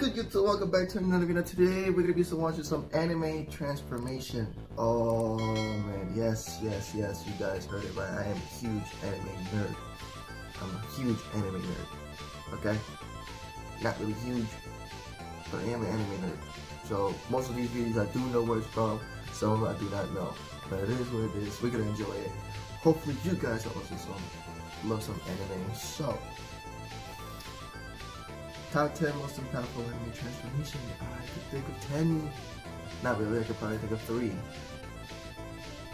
good, YouTube? Welcome back to another video. Today we're gonna be watching some anime transformation. Oh man, yes, you guys heard it right. I am a huge anime nerd. I'm a huge anime nerd. Okay? Not really huge, but I am an anime nerd. So most of these videos I do know where it's from, some I do not know. But it is what it is. We're gonna enjoy it. Hopefully you guys also love some anime. So top 10 most impactful anime transformation. I could think of 10. Not really, I could probably think of 3.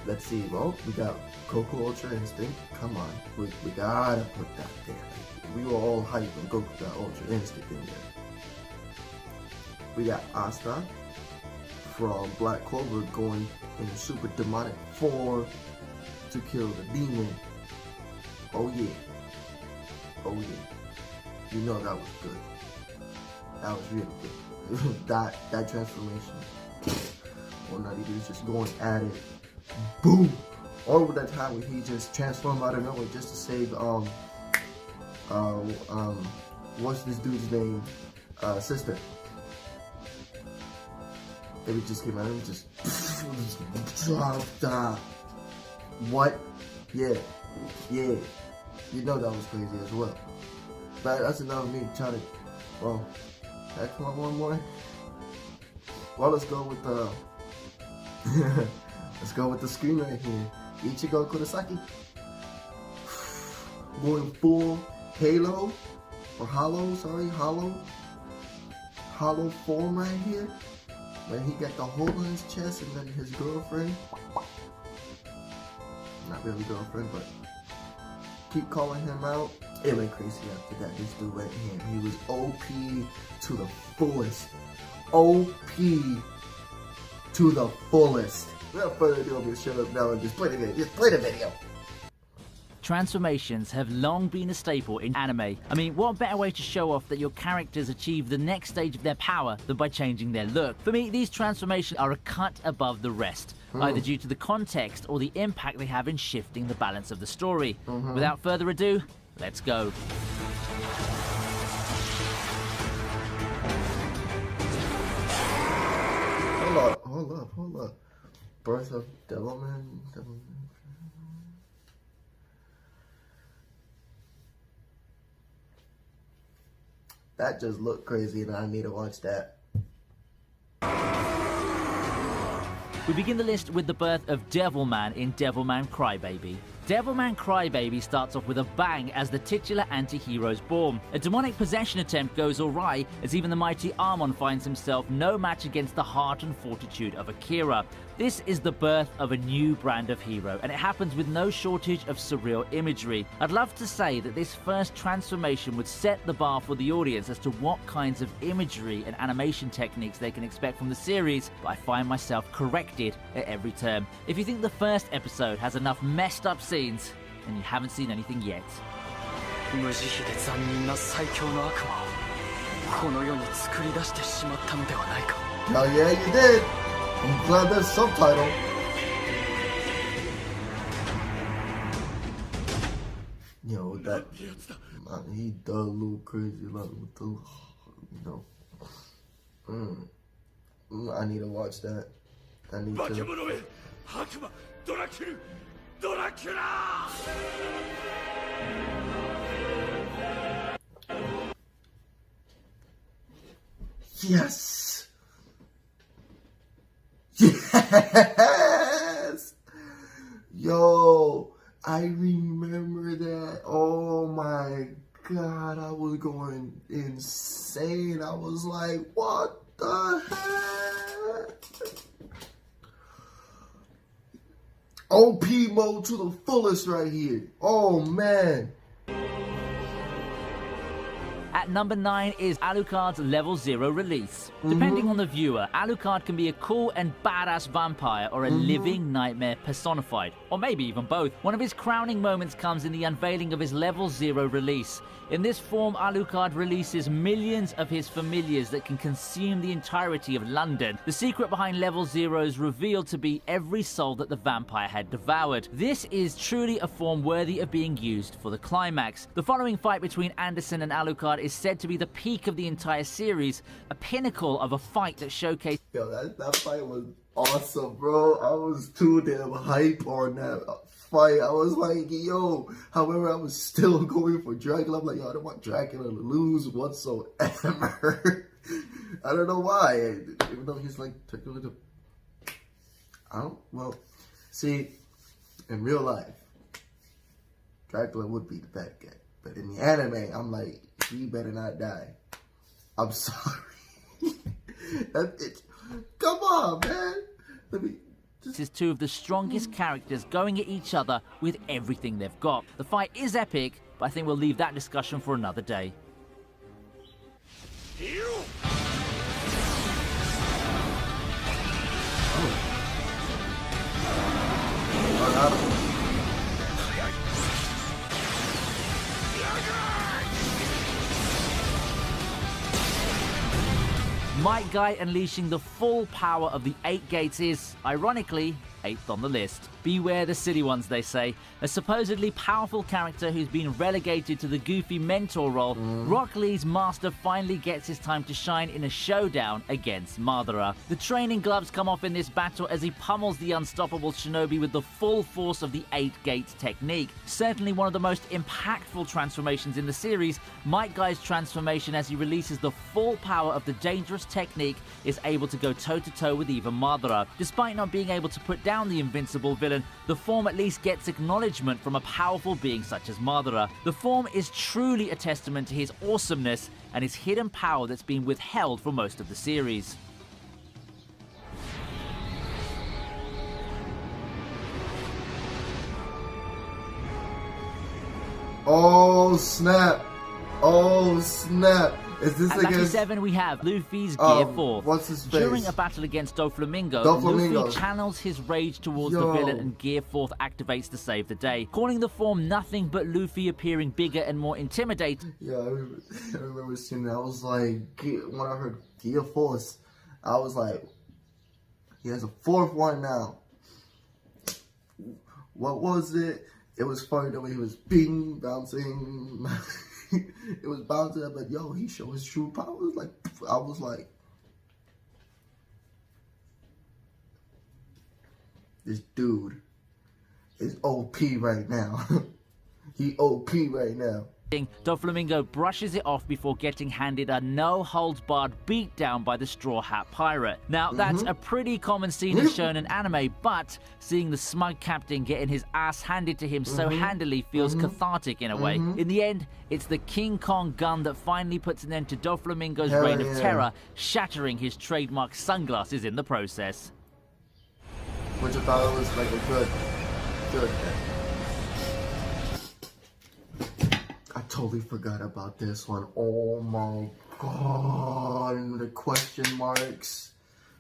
Let's see. Well, we got Goku Ultra Instinct. Come on. We gotta put that there. We were all hyped when Goku got Ultra Instinct in there. We got Asta from Black Clover going in super demonic form to kill the demon. Oh yeah. Oh yeah. You know that was good. That was really good. that transformation. Well, not even just going at it. Boom! Or with that time when he just transformed out of nowhere just to save what's this dude's name? Sister. It just came out and just what? Yeah. You know that was crazy as well. But that's enough of me trying to, well, that's one more. Well, let's go with the let's go with the screen right here. Ichigo Kurosaki. Going full Halo or Hollow, sorry, Hollow form right here. Where he got the hole in his chest and then his girlfriend. Not really girlfriend, but keep calling him out. It went crazy after that. This dude went ham. He was OP to the fullest. OP to the fullest. Without further ado, I'm gonna shut up now and just play the video. Just play the video. Transformations have long been a staple in anime. I mean, what better way to show off that your characters achieve the next stage of their power than by changing their look? For me, these transformations are a cut above the rest, either due to the context or the impact they have in shifting the balance of the story. Without further ado, let's go. Hold up. Birth of Devilman. That just looked crazy and I need to watch that. We begin the list with the birth of Devilman in Devilman Crybaby. Devilman Crybaby starts off with a bang as the titular anti-hero is born. A demonic possession attempt goes awry as even the mighty Armon finds himself no match against the heart and fortitude of Akira. This is the birth of a new brand of hero, and it happens with no shortage of surreal imagery. I'd love to say that this first transformation would set the bar for the audience as to what kinds of imagery and animation techniques they can expect from the series, but I find myself corrected at every turn. If you think the first episode has enough messed up scenes, then you haven't seen anything yet. Oh yeah, you did. I'm glad there's subtitle. Yo, that he does look crazy, like with the, you know. I need to watch that. I need to. Yes! Yes! Yo, I remember that. Oh my god, I was going insane. I was like, what the heck? OP mode to the fullest right here. Oh man. At number 9 is Alucard's Level 0 release. Depending on the viewer, Alucard can be a cool and badass vampire or a living nightmare personified, or maybe even both. One of his crowning moments comes in the unveiling of his Level 0 release. In this form, Alucard releases millions of his familiars that can consume the entirety of London. The secret behind Level 0 is revealed to be every soul that the vampire had devoured. This is truly a form worthy of being used for the climax. The following fight between Anderson and Alucard is said to be the peak of the entire series, a pinnacle of a fight that showcased... Yo, that fight was awesome, bro. I was too damn hype on that fight. I was like, yo, however, I was still going for Dracula. I'm like, yo, I don't want Dracula to lose whatsoever. I don't know why, even though he's like technically the... well, see, in real life, Dracula would be the bad guy. But in the anime, I'm like, he better not die. I'm sorry. Come on, man. This is two of the strongest characters going at each other with everything they've got. The fight is epic, but I think we'll leave that discussion for another day. Might Guy unleashing the full power of the 8 gates is, ironically, 8th on the list. Beware the silly ones, they say. A supposedly powerful character who's been relegated to the goofy mentor role, Rock Lee's master finally gets his time to shine in a showdown against Madara. The training gloves come off in this battle as he pummels the unstoppable shinobi with the full force of the 8 gates technique. Certainly one of the most impactful transformations in the series, Might Guy's transformation as he releases the full power of the dangerous technique is able to go toe-to-toe with even Madara. Despite not being able to put down the invincible villain, the form at least gets acknowledgement from a powerful being such as Madara. The form is truly a testament to his awesomeness and his hidden power that's been withheld for most of the series. Oh snap! Oh snap! Is this At against... Lucky 7 we have Luffy's Gear 4. What's his face? During a battle against Doflamingo, Luffy channels his rage towards the villain and Gear 4 activates to save the day, calling the form nothing but Luffy appearing bigger and more intimidating. Yeah, I remember seeing that. I was like, when I heard Gear Force, I was like, he has a 4th one now. What was it? It was funny the way he was bouncing. It was bouncing up, but yo, he showed his true power. I was like, this dude is OP right now. He OP right now. Doflamingo brushes it off before getting handed a no-holds-barred beatdown by the Straw Hat Pirate. Now, that's a pretty common scene in shonen anime, but seeing the smug captain getting his ass handed to him so handily feels cathartic in a way. In the end, it's the King Kong gun that finally puts an end to Doflamingo's reign of terror, shattering his trademark sunglasses in the process. Which I thought was like a good. I totally forgot about this one. Oh my god, the question marks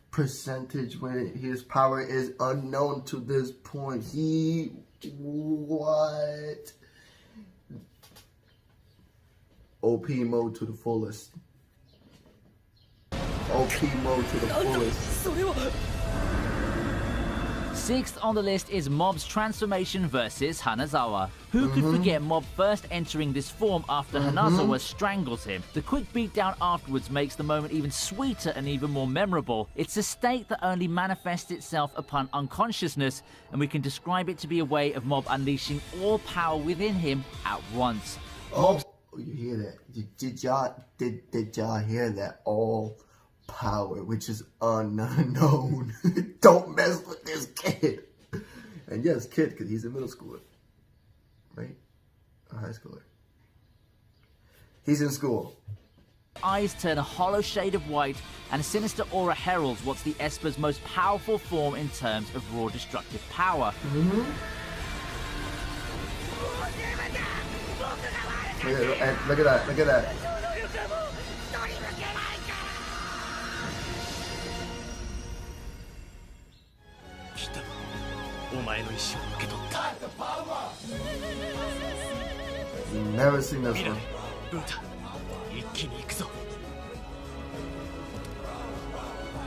percentage when his power is unknown to this point. What? OP mode to the fullest. OP mode to the fullest. 6th on the list is Mob's transformation versus Hanazawa. Who could forget Mob first entering this form after Hanazawa strangles him? The quick beatdown afterwards makes the moment even sweeter and even more memorable. It's a state that only manifests itself upon unconsciousness, and we can describe it to be a way of Mob unleashing all power within him at once. Oh, you hear that? Did y'all hear that? All power, which is unknown. Don't mess with this kid. And yes, kid, because he's a middle schooler, right? A high schooler. He's in school. Eyes turn a hollow shade of white, and a sinister aura heralds what's the Esper's most powerful form in terms of raw destructive power. Look at that, look at that. Never seen this one.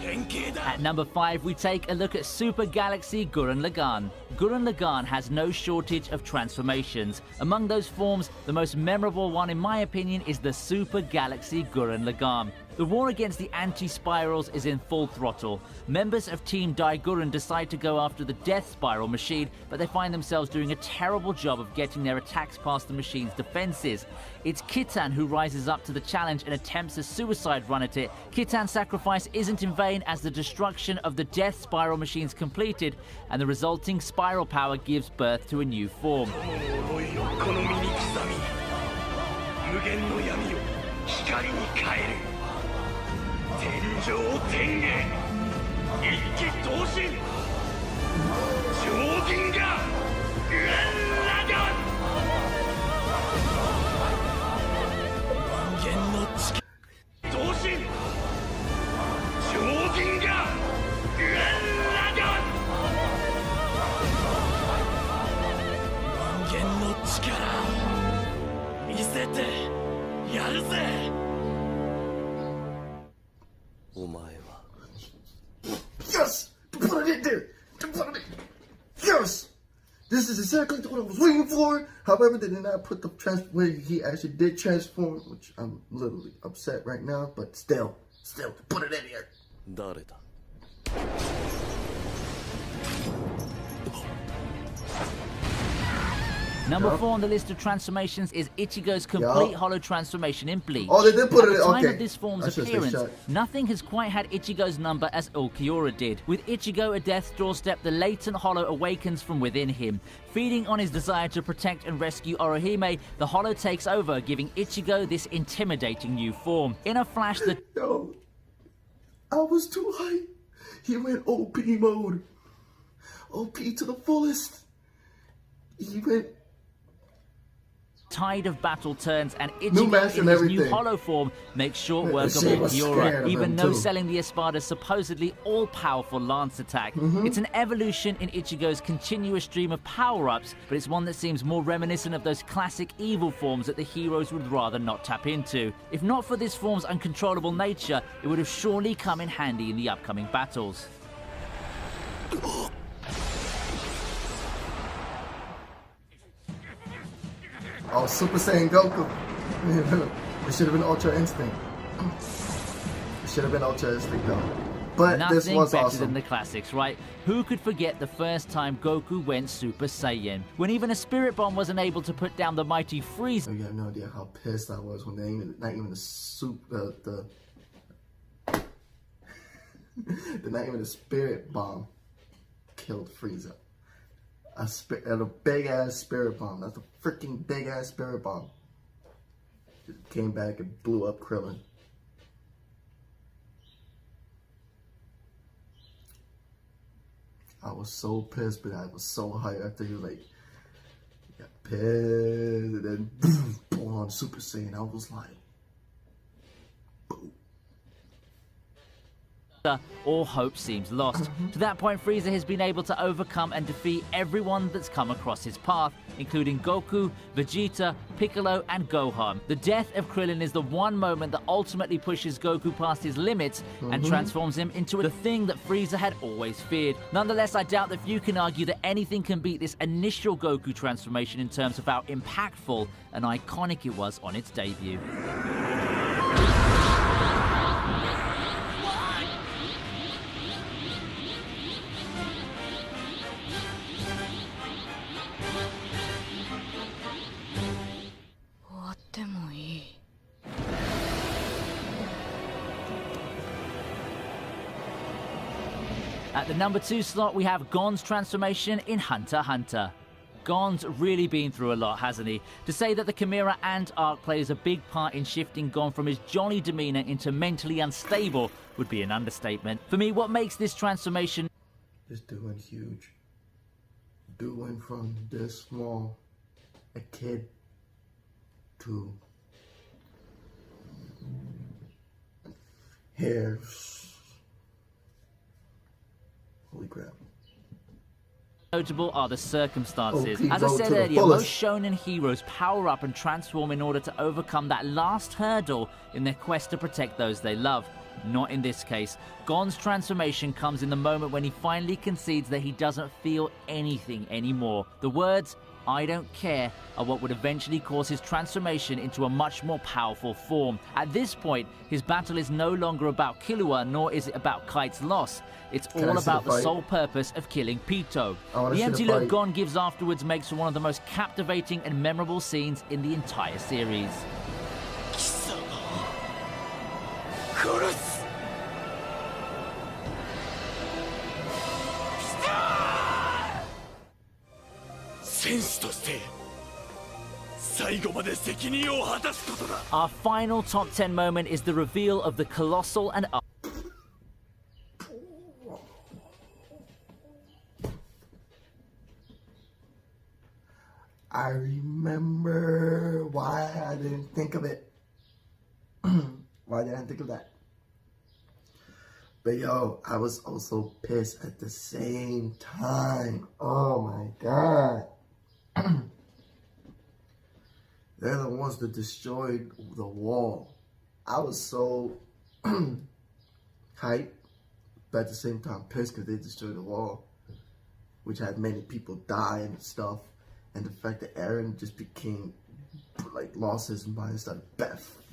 At number 5, we take a look at Super Galaxy Gurren Lagann. Gurren Lagann has no shortage of transformations. Among those forms, the most memorable one in my opinion is the Super Galaxy Gurren Lagann. The war against the anti-spirals is in full throttle. Members of Team Daiguren decide to go after the Death Spiral machine, but they find themselves doing a terrible job of getting their attacks past the machine's defenses. It's Kitan who rises up to the challenge and attempts a suicide run at it. Kitan's sacrifice isn't in vain as the destruction of the Death Spiral machine's completed, and the resulting spiral power gives birth to a new form. Yes! Put it in there! Put it in. Yes! This is exactly what I was waiting for. However, they did not put the where he actually did transform, which I'm literally upset right now, but still, put it in here. Number 4 on the list of transformations is Ichigo's complete hollow transformation in Bleach. Oh, they did put it in. At the time Okay. of this form's appearance, nothing has quite had Ichigo's number as Ulquiorra did. With Ichigo at death's doorstep, the latent hollow awakens from within him. Feeding on his desire to protect and rescue Orihime, the hollow takes over, giving Ichigo this intimidating new form. In a flash, the... Yo, I was too hyped. He went OP mode. OP to the fullest. He went... tide of battle turns, and New Ichigo master in and his new everything. hollow form makes short work of She was scared Ulquiorra, of even him, no too. selling the Espada's supposedly all-powerful lance attack. It's an evolution in Ichigo's continuous stream of power-ups, but it's one that seems more reminiscent of those classic evil forms that the heroes would rather not tap into. If not for this form's uncontrollable nature, it would have surely come in handy in the upcoming battles. Oh, Super Saiyan Goku. It should have been Ultra Instinct. It should have been Ultra Instinct though. But this Nothing was better awesome. than the classics, right? Who could forget the first time Goku went Super Saiyan? When even a Spirit Bomb wasn't able to put down the mighty Frieza. You have no idea how pissed I was when not even the not even the Spirit Bomb killed Frieza. A big ass Spirit Bomb. That's a freaking big ass Spirit Bomb. It came back and blew up Krillin. I was so pissed, but I was so hyped after you got pissed, and then boom, on Super Saiyan. I was like, boom. All hope seems lost. To that point, Frieza has been able to overcome and defeat everyone that's come across his path, including Goku, Vegeta, Piccolo, and Gohan. The death of Krillin is the one moment that ultimately pushes Goku past his limits and transforms him into the thing that Frieza had always feared. Nonetheless, I doubt that few can argue that anything can beat this initial Goku transformation in terms of how impactful and iconic it was on its debut. At the number 2 slot, we have Gon's transformation in Hunter x Hunter. Gon's really been through a lot, hasn't he? To say that the Chimera Ant arc plays a big part in shifting Gon from his jolly demeanor into mentally unstable would be an understatement. For me, what makes this transformation... Just doing huge. Doing from this small, a kid, to hair. Holy crap. Notable are the circumstances. OP, As I go said to the earlier, fullest. most shonen heroes power up and transform in order to overcome that last hurdle in their quest to protect those they love. Not in this case. Gon's transformation comes in the moment when he finally concedes that he doesn't feel anything anymore. The words, "I don't care," are what would eventually cause his transformation into a much more powerful form. At this point, his battle is no longer about Killua, nor is it about Kite's loss. It's all about the sole purpose of killing Pito. The empty look Gon gives afterwards makes for one of the most captivating and memorable scenes in the entire series. Our final top 10 moment is the reveal of the Colossal and I remember why I didn't think of it. Why didn't I think of that? But yo, I was also pissed at the same time. Oh my god. They're the ones that destroyed the wall. I was so hyped, but at the same time pissed because they destroyed the wall, which had many people die and stuff. And the fact that Eren just became, like, lost his mind and started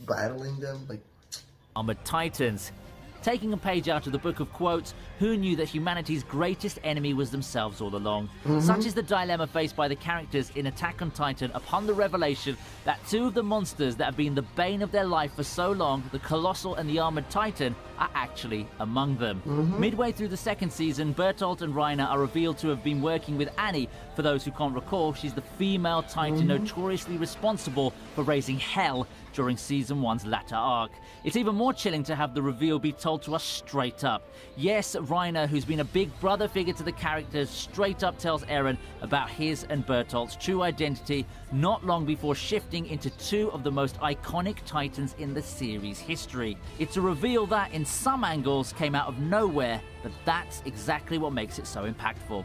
battling them, like... Armored Titans. Taking a page out of the book of quotes, who knew that humanity's greatest enemy was themselves all along? Such is the dilemma faced by the characters in Attack on Titan upon the revelation that two of the monsters that have been the bane of their life for so long, the Colossal and the Armored Titan, are actually among them. Midway through the second season, Bertolt and Reiner are revealed to have been working with Annie. For those who can't recall, she's the female Titan notoriously responsible for raising hell during Season 1's latter arc. It's even more chilling to have the reveal be told to us straight up. Yes, Reiner, who's been a big brother figure to the characters, straight up tells Eren about his and Bertolt's true identity not long before shifting into two of the most iconic Titans in the series' history. It's a reveal that, in some angles, came out of nowhere, but that's exactly what makes it so impactful.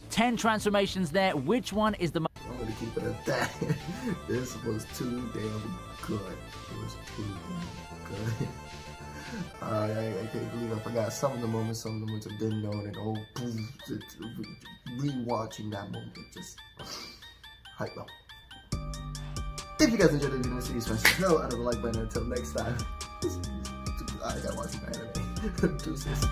10 transformations there. Which one is the most... I'm gonna keep it at that. This was too damn good. It was too damn good. I can't believe I forgot some of the moments I didn't know, and oh, rewatching that moment just hype up. If you guys enjoyed the video, please smash the hell out of the like button. Until next time, I gotta watch some anime. Deuces.